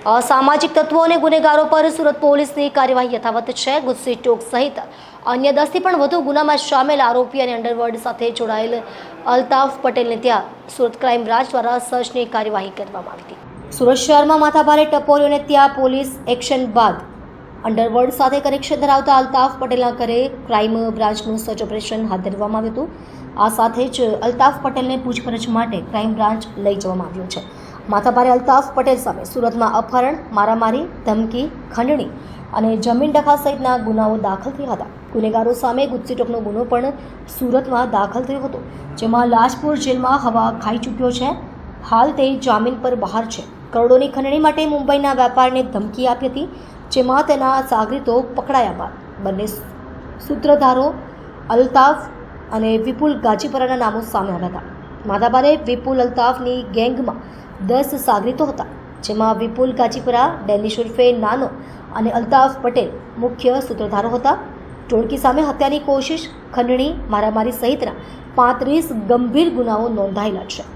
અસામાજિક તત્વો અને ગુનેગારો પર સુરત પોલીસની કાર્યવાહી યથાવત છે। ગુસ્સી ટોક સહિત અન્ય 10થી પણ વધુ ગુનામાં સામેલ આરોપી અને અંડરવર્લ્ડ સાથે જોડાયેલ અલ્તાફ પટેલને ત્યાં સુરત ક્રાઇમ બ્રાન્ચ દ્વારા સર્ચની કાર્યવાહી કરવામાં આવી હતી। સુરત શહેરમાં માથાભારે ટપોરીઓને ત્યાં પોલીસ એક્શન બાદ અંડરવર્લ્ડ સાથે કનેક્શન ધરાવતા અલ્તાફ પટેલના ઘરે ક્રાઇમ બ્રાન્ચનું સર્ચ ઓપરેશન હાથ ધરવામાં આવ્યું હતું। આ સાથે જ અલ્તાફ પટેલને પૂછપરછ માટે ક્રાઇમ બ્રાન્ચ લઈ જવામાં આવ્યો છે। માથાભારે અલ્તાફ પટેલ સામે સુરતમાં અપહરણ, મારામારી, ધમકી, ખંડણી અને જમીન ડખા સહિતના ગુનાઓ દાખલ થયા હતા। ગુનેગારો સામે ગુસ્સી ટોકનો ગુનો પણ સુરતમાં દાખલ થયો હતો, જેમાં લાજપુર જેલમાં હવા ખાઈ ચૂક્યો છે। હાલ તે જામીન પર બહાર છે। કરોડોની ખંડણી માટે મુંબઈના વેપારને ધમકી આપી હતી, જેમાં તેના સાગરીતો પકડાયા બાદ બંને સૂત્રધારો અલ્તાફ અને વિપુલ ગાજીપરાના નામો સામે આવ્યા હતા। માથાભારે વિપુલ અલ્તાફની ગેંગમાં 10 સાગરીતો હતા, જેમાં વિપુલ ગાજીપરા, ડેનિશ ઉર્ફે નાનો અને અલ્તાફ પટેલ મુખ્ય સૂત્રધારો હતા। ટોળકી સામે હત્યાની કોશિશ, ખંડણી, મારામારી સહિતના 35 ગંભીર ગુનાઓ નોંધાયેલા છે।